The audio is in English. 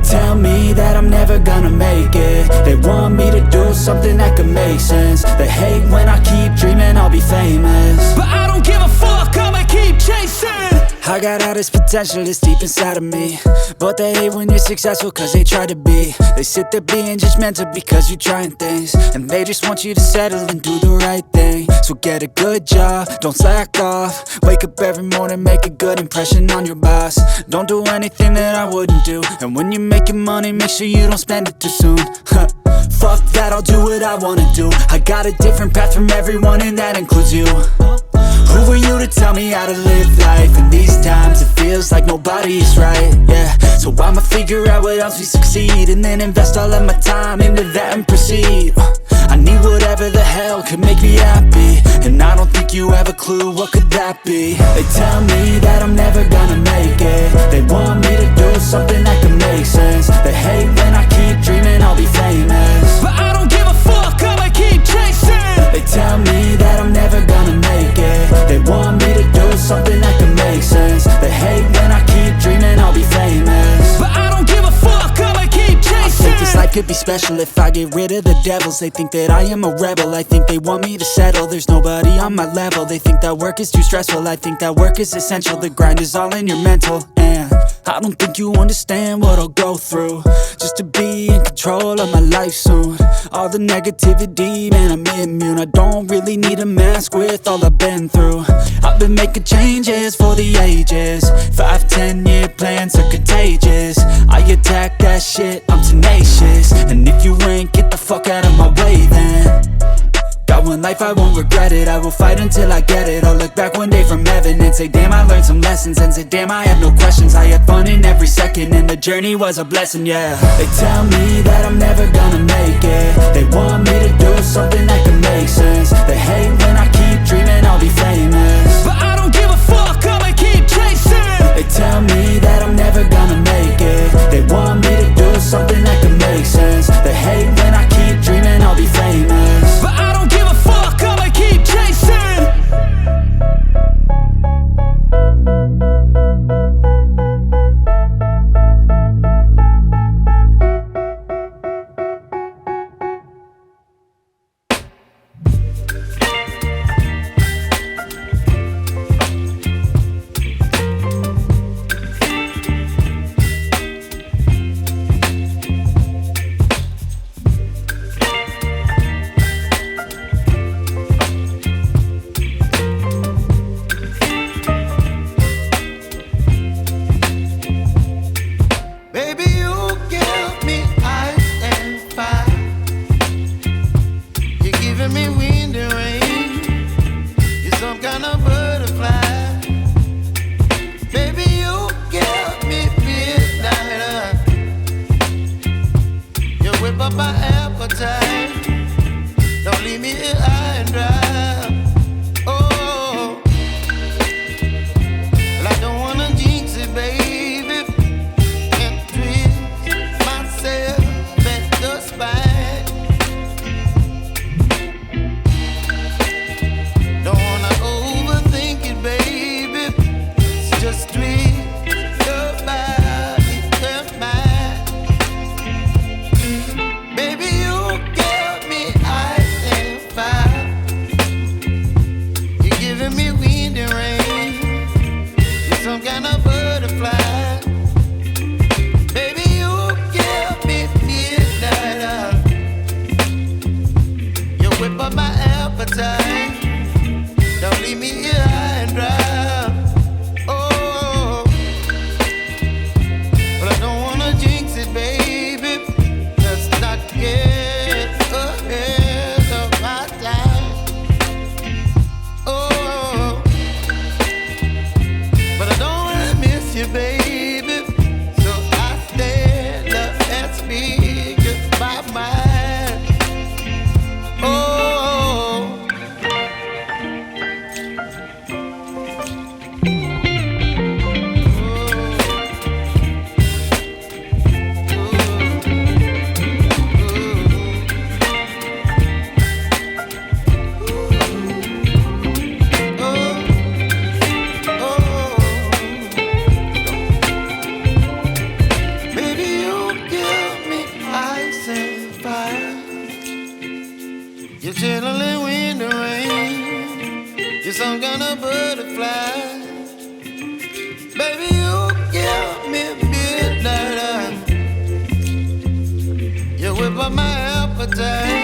tell me that I'm never gonna make it. They want me to do something that could make sense. They hate when I keep dreaming I'll be famous, but I don't give a fuck, I'ma keep chasing. I got all this potential that's deep inside of me, but they hate when you're successful cause they try to be. They sit there being judgmental because you're trying things, and they just want you to settle and do the right thing. So get a good job, don't slack off. Wake up every morning, make a good impression on your boss. Don't do anything that I wouldn't do, and when you're making money, make sure you don't spend it too soon. Fuck that, I'll do what I wanna do. I got a different path from everyone, and that includes you. Who are you to tell me how to live life? In these times it feels like nobody's right, yeah. So I'ma figure out what else we succeed, and then invest all of my time into that and proceed. I need whatever the hell could make me happy, and I don't think you have a clue what could that be. They tell me that I'm never gonna make it. They want me to do something that can make sense. They hate when I keep dreaming I'll be famous, but I don't give a fuck, I'ma keep chasing. They tell me that I'm never gonna make it. They want me to do something that can make sense. They hate when I keep dreaming I'll be famous, but I don't give a fuck, I'ma keep chasing. I think this life could be special if I get rid of the devils. They think that I am a rebel, I think they want me to settle. There's nobody on my level. They think that work is too stressful, I think that work is essential. The grind is all in your mental, and I don't think you understand what I'll go through just to be in control of my life soon. All the negativity, man, I'm immune. I don't really need a mask with all I've been through. I've been making changes for the ages. 5-10 year plans are contagious. I attack that shit, I'm tenacious. And if you ain't, get the fuck out of my way then. Got one life, I won't regret it. I will fight until I get it. I'll look back one day from heaven and say, damn, I learned some lessons. And say, damn, I have no questions. I had fun in every second, and the journey was a blessing, yeah. They tell me that I'm never gonna make it. They want me to do something that can make sense. They hate when I keep dreaming I'll be famous, but I don't give a fuck, I'ma keep chasing. They tell me that I'm never gonna make it. They want me to do something that can make sense. They hate when I keep dreaming I'll be famous, but I don't give a fuck, I'ma keep chasing. You're chilling in the rain. You're some kind of butterfly. Baby, you give me midnight. You whip up my appetite.